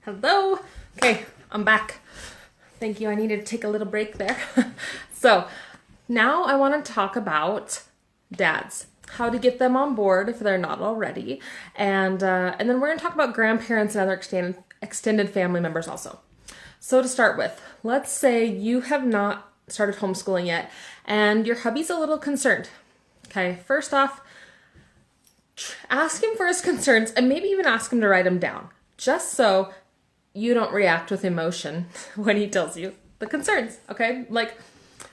Hello. Okay, I'm back. Thank you. I needed to take a little break there. So now I want to talk about dads, how to get them on board if they're not already, and then we're going to talk about grandparents and other extended family members also. So to start with, let's say you have not started homeschooling yet, and your hubby's a little concerned. Okay, first off, ask him for his concerns, and maybe even ask him to write them down, just so you don't react with emotion when he tells you the concerns, okay? Like,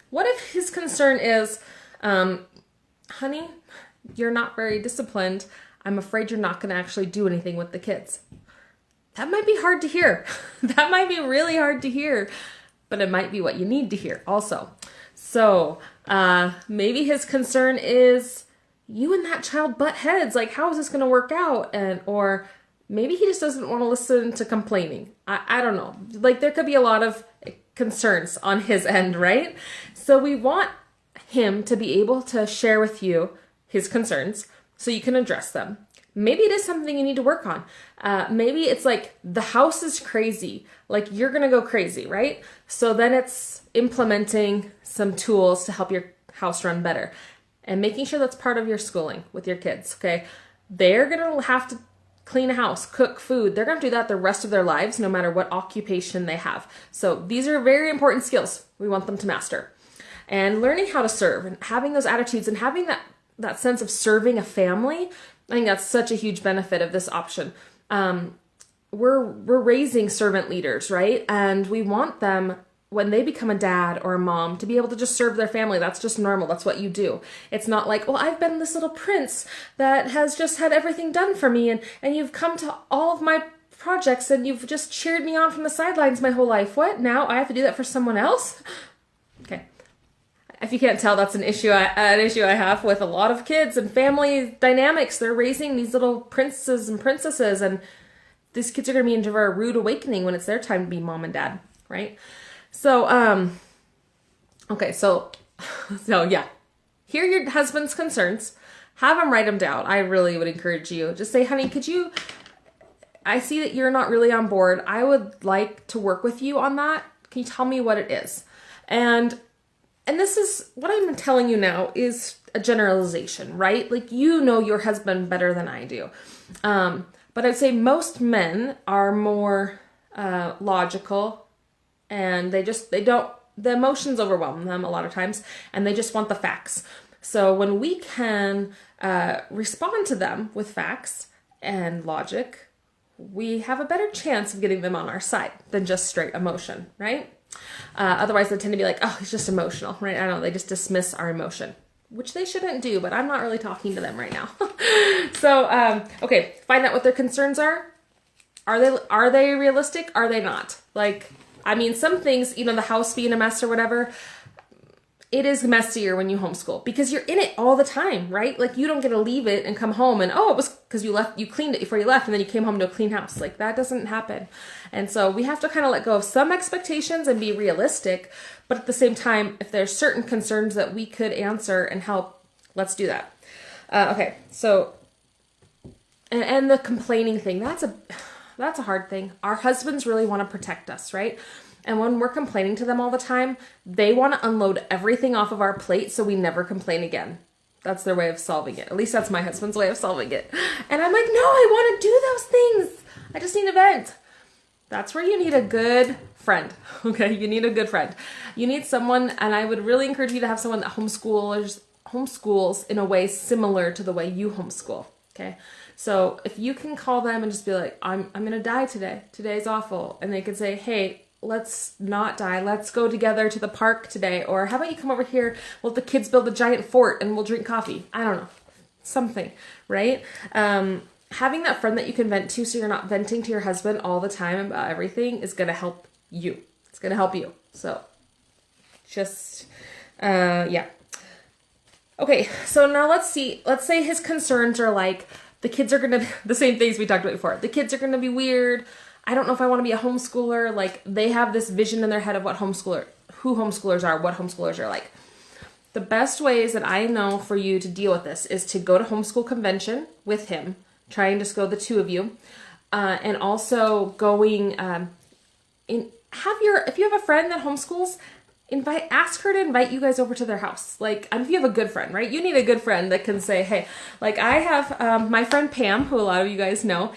what if his concern is, honey, you're not very disciplined. I'm afraid you're not going to actually do anything with the kids. That might be hard to hear. That might be really hard to hear, but it might be what you need to hear also. So maybe his concern is you and that child butt heads. Like, how is this going to work out? Or maybe he just doesn't want to listen to complaining. I don't know. Like, there could be a lot of concerns on his end, right? So we want him to be able to share with you his concerns so you can address them. Maybe it is something you need to work on. Maybe it's like the house is crazy. Like, you're going to go crazy, right? So then it's implementing some tools to help your house run better and making sure that's part of your schooling with your kids, okay? They're going to have to clean a house, cook food. They're going to do that the rest of their lives, no matter what occupation they have. So these are very important skills we want them to master. And learning how to serve and having those attitudes and having that sense of serving a family, I think that's such a huge benefit of this option. We're raising servant leaders, right? And we want them, when they become a dad or a mom, to be able to just serve their family. That's just normal. That's what you do. It's not like, well, I've been this little prince that has just had everything done for me, and you've come to all of my projects and you've just cheered me on from the sidelines my whole life. What? Now I have to do that for someone else? Okay. If you can't tell, that's an issue I have with a lot of kids and family dynamics. They're raising these little princes and princesses, and these kids are going to be in for a rude awakening when it's their time to be mom and dad, right? So, okay, so yeah, hear your husband's concerns, have him write them down. I really would encourage you. Just say, honey, I see that you're not really on board. I would like to work with you on that. Can you tell me what it is? And this is, what I'm telling you now is a generalization, right? Like, you know your husband better than I do. But I'd say most men are more logical, and the emotions overwhelm them a lot of times, and they just want the facts. So when we can respond to them with facts and logic, we have a better chance of getting them on our side than just straight emotion, right? Otherwise, they tend to be like, oh, he's just emotional, right? I don't know, they just dismiss our emotion, which they shouldn't do, but I'm not really talking to them right now. So, okay, find out what their concerns are. Are they realistic? Are they not? Like, I mean, some things, the house being a mess or whatever, it is messier when you homeschool because you're in it all the time, right? Like, you don't get to leave it and come home and, oh, it was because you cleaned it before you left and then you came home to a clean house. Like, that doesn't happen. And so we have to kind of let go of some expectations and be realistic. But at the same time, if there's certain concerns that we could answer and help, let's do that. Okay, so, and the complaining thing, that's a hard thing. Our husbands really want to protect us, right? And when we're complaining to them all the time, they want to unload everything off of our plate so we never complain again. That's their way of solving it. At least that's my husband's way of solving it. And I'm like, no, I want to do those things. I just need a vent. That's where you need a good friend, okay? You need a good friend. You need someone, and I would really encourage you to have someone that homeschools in a way similar to the way you homeschool, okay? So if you can call them and just be like, I'm going to die today. Today's awful. And they can say, hey, let's not die. Let's go together to the park today. Or how about you come over here? We'll let the kids build a giant fort and we'll drink coffee. I don't know. Something, right? Having that friend that you can vent to so you're not venting to your husband all the time about everything is going to help you. It's going to help you. So just, yeah. Okay, so now let's see. Let's say his concerns are like, the kids are going to, the same things we talked about before. The kids are going to be weird. I don't know if I want to be a homeschooler. Like, they have this vision in their head of who homeschoolers are, what homeschoolers are like. The best ways that I know for you to deal with this is to go to homeschool convention with him, try and just go the two of you. and also going if you have a friend that homeschools, ask her to invite you guys over to their house. Like, if you have a good friend, right? You need a good friend that can say, hey, like I have my friend Pam, who a lot of you guys know,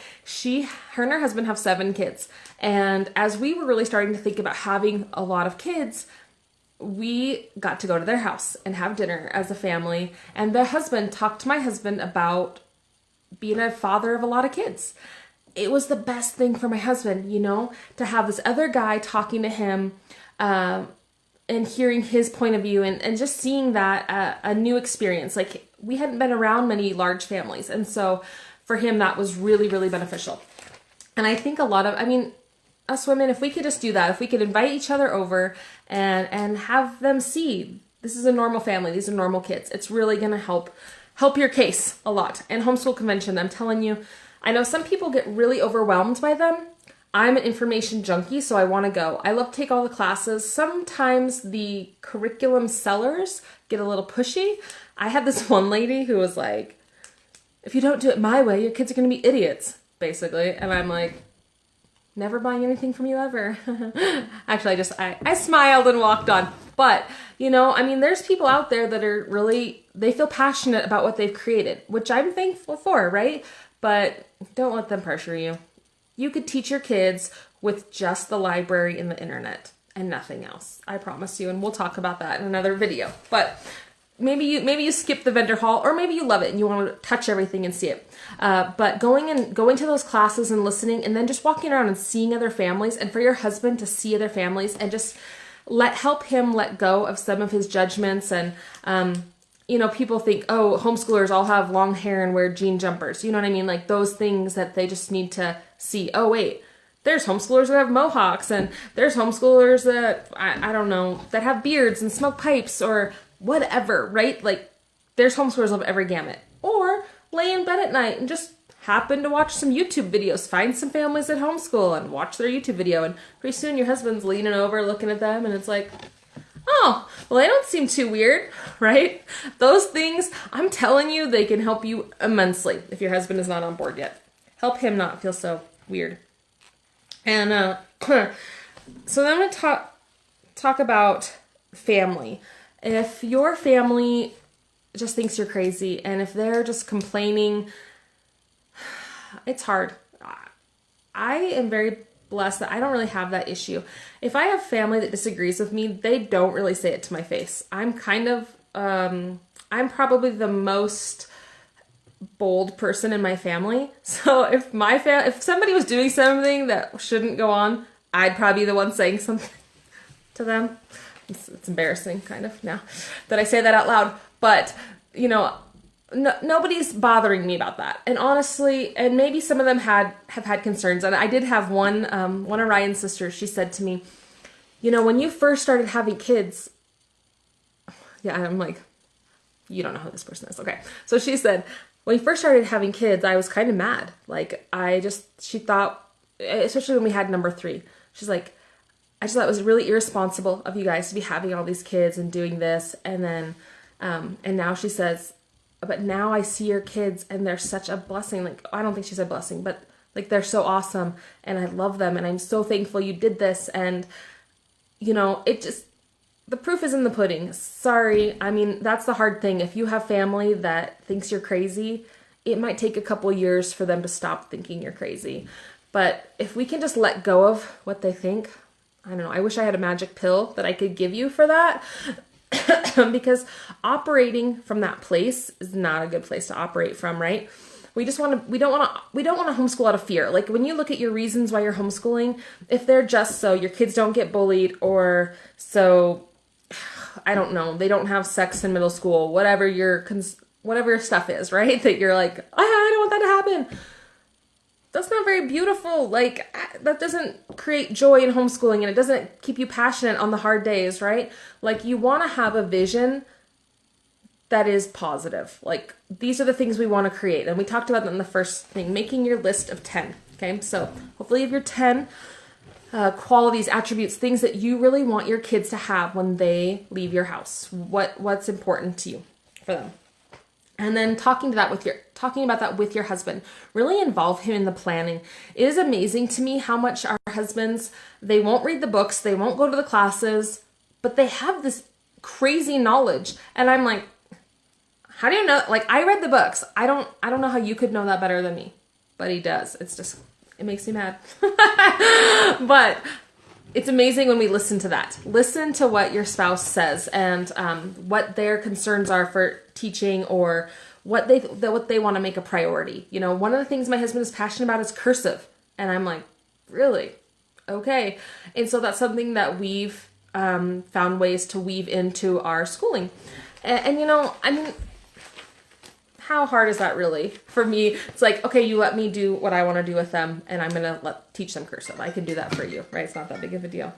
her and her husband have 7 kids. And as we were really starting to think about having a lot of kids, we got to go to their house and have dinner as a family. And the husband talked to my husband about being a father of a lot of kids. It was the best thing for my husband, to have this other guy talking to him, and hearing his point of view and just seeing that a new experience. Like, we hadn't been around many large families. And so for him, that was really, really beneficial. And I think us women, if we could just do that, if we could invite each other over and have them see this is a normal family, these are normal kids, it's really going to help your case a lot. And homeschool convention, I'm telling you, I know some people get really overwhelmed by them. I'm an information junkie, so I want to go. I love to take all the classes. Sometimes the curriculum sellers get a little pushy. I had this one lady who was like, if you don't do it my way, your kids are going to be idiots, basically. And I'm like, never buying anything from you ever. Actually, I smiled and walked on. But, there's people out there that are really, they feel passionate about what they've created, which I'm thankful for, right? But don't let them pressure you. You could teach your kids with just the library and the internet and nothing else. I promise you. And we'll talk about that in another video. But maybe you skip the vendor hall, or maybe you love it and you want to touch everything and see it. But going to those classes and listening, and then just walking around and seeing other families, and for your husband to see other families and just help him let go of some of his judgments. And, people think, oh, homeschoolers all have long hair and wear jean jumpers. You know what I mean? Like, those things that they just need to see. Oh, wait, there's homeschoolers that have mohawks, and there's homeschoolers that, I don't know, that have beards and smoke pipes or whatever, right? Like, there's homeschoolers of every gamut. Or lay in bed at night and just happen to watch some YouTube videos. Find some families that homeschool and watch their YouTube video, and pretty soon your husband's leaning over looking at them, and it's like, oh, well, they don't seem too weird, right? Those things, I'm telling you, they can help you immensely if your husband is not on board yet. Help him not feel so weird. And so then I'm going to talk about family. If your family just thinks you're crazy, and if they're just complaining, it's hard. I am very blessed that I don't really have that issue. If I have family that disagrees with me, they don't really say it to my face. I'm probably the most bold person in my family. So if somebody was doing something that shouldn't go on, I'd probably be the one saying something to them. It's embarrassing kind of now that I say that out loud, but nobody's bothering me about that. And honestly, and maybe some of them have had concerns. And I did have one of Ryan's sisters. She said to me, when you first started having kids, yeah, I'm like, you don't know who this person is. Okay. So she said, when we first started having kids, I was kind of mad. Like, she thought, especially when we had number 3, she's like, I just thought it was really irresponsible of you guys to be having all these kids and doing this. And then, and now she says, but now I see your kids and they're such a blessing. Like, I don't think she said blessing, but like, they're so awesome and I love them. And I'm so thankful you did this. And, the proof is in the pudding. Sorry. I mean, that's the hard thing. If you have family that thinks you're crazy, it might take a couple years for them to stop thinking you're crazy. But if we can just let go of what they think, I don't know. I wish I had a magic pill that I could give you for that. Because operating from that place is not a good place to operate from, right? We don't want to homeschool out of fear. Like, when you look at your reasons why you're homeschooling, if they're just so your kids don't get bullied, or so, I don't know, they don't have sex in middle school, whatever your stuff is, right? That you're like, I don't want that to happen. That's not very beautiful. Like, that doesn't create joy in homeschooling, and it doesn't keep you passionate on the hard days, right? Like, you want to have a vision that is positive. Like, these are the things we want to create. And we talked about that in the first thing, making your list of 10. Okay. So hopefully you have your 10 qualities, attributes, things that you really want your kids to have when they leave your house. What's important to you for them. And then talking about that with your husband. Really involve him in the planning. It is amazing to me how much our husbands, they won't read the books, they won't go to the classes, but they have this crazy knowledge. And I'm like, how do you know? Like, I read the books. I don't know how you could know that better than me. But he does. It makes me mad. But it's amazing when we listen to that. Listen to what your spouse says and what their concerns are for teaching, or what they want to make a priority. You know, one of the things my husband is passionate about is cursive. And I'm like, really? Okay. And so that's something that we've found ways to weave into our schooling. And you know, I mean, how hard is that really? For me, it's like, okay, you let me do what I want to do with them, and I'm going to teach them cursive. I can do that for you, right? It's not that big of a deal.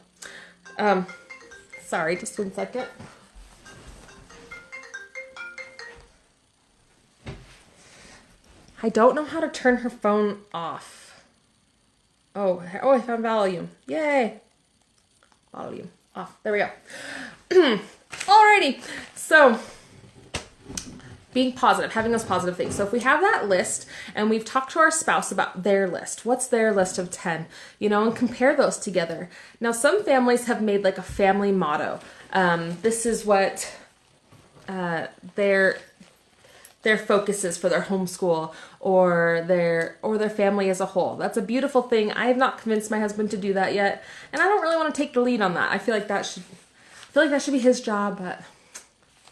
Sorry, just 1 second. I don't know how to turn her phone off. Oh, I found volume. Yay. Volume off. There we go. Alrighty. So, being positive, having those positive things. So if we have that list and we've talked to our spouse about their list, what's their list of 10, you know, and compare those together. Now, some families have made like a family motto. This is what their focus is for their homeschool or their family as a whole. That's a beautiful thing. I have not convinced my husband to do that yet, and I don't really want to take the lead on that. I feel like that should be his job, but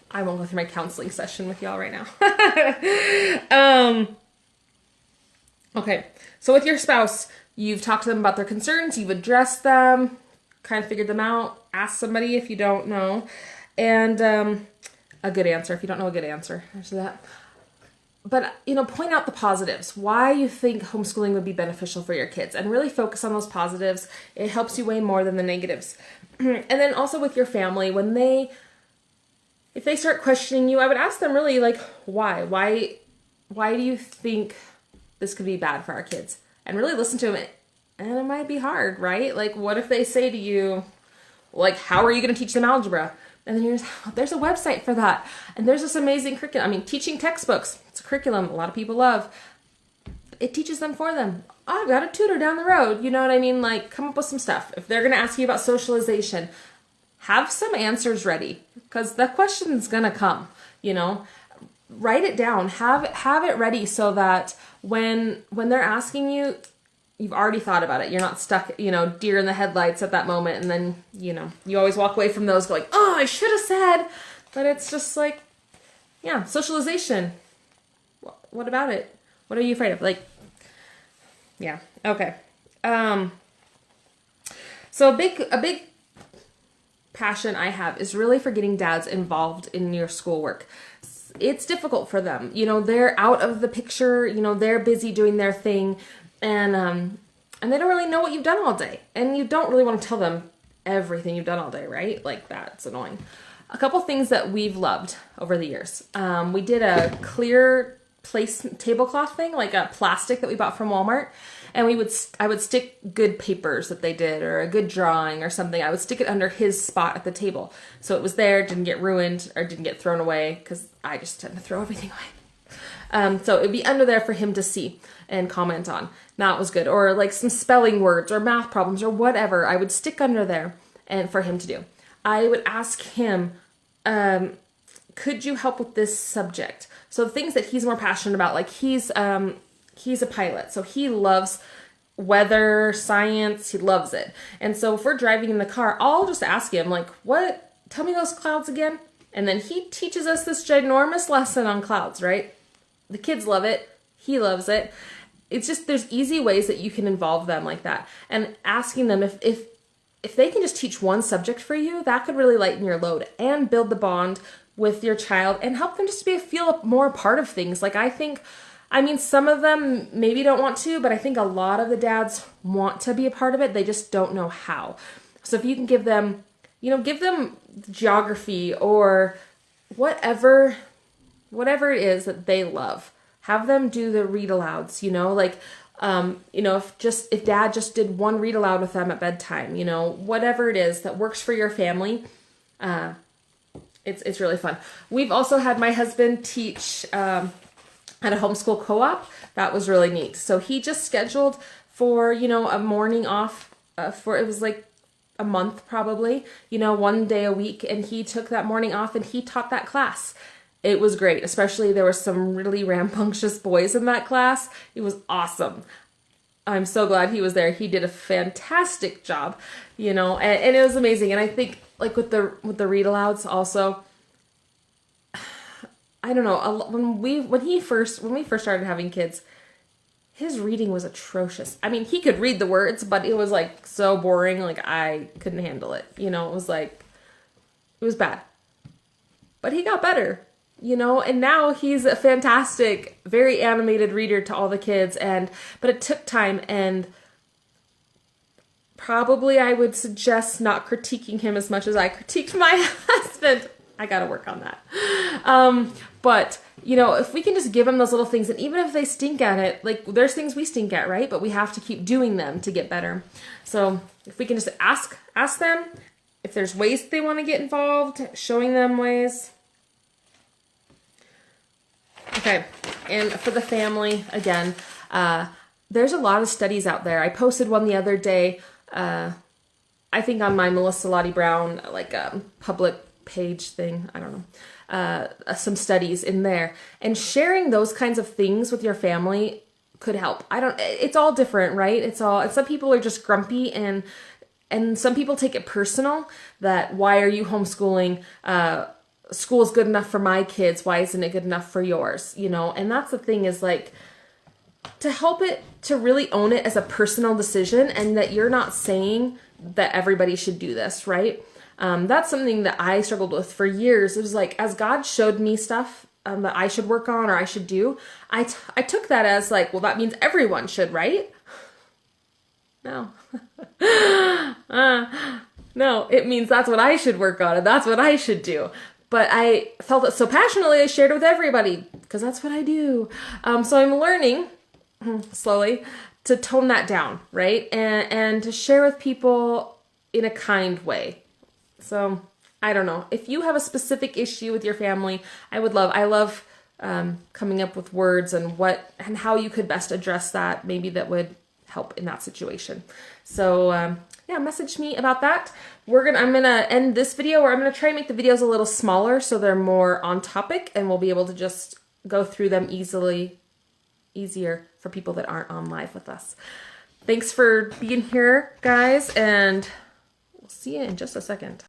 I won't go through my counseling session with y'all right now. Okay, so with your spouse, you've talked to them about their concerns, you've addressed them, kind of figured them out, asked somebody if you don't know, and a good answer. If you don't know a good answer, there's that. But, you know, point out the positives, why you think homeschooling would be beneficial for your kids, and really focus on those positives. It helps you way more than the negatives. And then also with your family, if they start questioning you, I would ask them really like, why? Why do you think this could be bad for our kids? And really listen to them. And it might be hard, right? Like, what if they say to you, like, how are you going to teach them algebra? And then there's a website for that. And there's this amazing curriculum. I mean, teaching textbooks. It's a curriculum a lot of people love. It teaches them for them. Oh, I've got a tutor down the road. You know what I mean? Like, come up with some stuff. If they're going to ask you about socialization, have some answers ready, because the question's going to come, you know. Write it down. Have it ready so that when they're asking you, you've already thought about it. You're not stuck, you know, deer in the headlights at that moment. And then, you know, you always walk away from those going, oh, I should have said. But it's just like, yeah, socialization. What about it? What are you afraid of? Like, yeah. Okay. So a big passion I have is really for getting dads involved in your schoolwork. It's difficult for them. You know, they're out of the picture, you know, they're busy doing their thing, and they don't really know what you've done all day. And you don't really want to tell them everything you've done all day, right? Like, that's annoying. A couple things that we've loved over the years. We did a clear tablecloth thing, like a plastic that we bought from Walmart. And I would stick good papers that they did, or a good drawing or something. I would stick it under his spot at the table, so it was there, didn't get ruined or didn't get thrown away, because I just tend to throw everything away. So it'd be under there for him to see and comment on. That was good. Or like some spelling words or math problems or whatever, I would stick under there and for him to do. I would ask him, could you help with this subject? So the things that he's more passionate about, like he's a pilot, so he loves weather, science, he loves it. And so if we're driving in the car, I'll just ask him, like, tell me those clouds again. And then he teaches us this ginormous lesson on clouds, right? The kids love it. He loves it. It's just, there's easy ways that you can involve them like that. And asking them if they can just teach one subject for you, that could really lighten your load and build the bond with your child and help them just feel more a part of things. Like, I mean, some of them maybe don't want to, but I think a lot of the dads want to be a part of it. They just don't know how. So if you can give them geography or whatever it is that they love, have them do the read alouds, you know, like, if dad just did one read aloud with them at bedtime, you know, whatever it is that works for your family, It's really fun. We've also had my husband teach at a homeschool co-op. That was really neat. So he just scheduled for, you know, a morning off for, it was like a month probably, you know, 1 day a week. And he took that morning off and he taught that class. It was great. Especially there were some really rambunctious boys in that class. It was awesome. I'm so glad he was there. He did a fantastic job, you know, and it was amazing. And I think like with the read alouds also, I don't know, when we first started having kids, his reading was atrocious. I mean, he could read the words, but it was like so boring, like I couldn't handle it. You know, it was bad. But he got better, you know, and now he's a fantastic, very animated reader to all the kids, but it took time, and probably I would suggest not critiquing him as much as I critiqued my husband. I gotta work on that. But, you know, if we can just give him those little things, and even if they stink at it, like there's things we stink at, right? But we have to keep doing them to get better. So if we can just ask them if there's ways they want to get involved, showing them ways. Okay, and for the family, again, there's a lot of studies out there. I posted one the other day, I think on my Melissa Lottie Brown, like public page thing, I don't know, some studies in there, and sharing those kinds of things with your family could help. It's all different, right? Some people are just grumpy, and some people take it personal that why are you homeschooling? School is good enough for my kids. Why isn't it good enough for yours? You know, and that's the thing, is like to help it, to really own it as a personal decision, and that you're not saying that everybody should do this, right? That's something that I struggled with for years. It was like, as God showed me stuff that I should work on or I should do, I took that as like, well, that means everyone should, right? No. No, it means that's what I should work on and that's what I should do. But I felt it so passionately, I shared it with everybody because that's what I do. So I'm learning slowly to tone that down, right? And to share with people in a kind way. So I don't know. If you have a specific issue with your family, I love coming up with words and how you could best address that. Maybe that would help in that situation. So yeah, message me about that. I'm gonna end this video, or I'm gonna try and make the videos a little smaller so they're more on topic, and we'll be able to just go through them easier for people that aren't on live with us. Thanks for being here, guys, and we'll see you in just a second.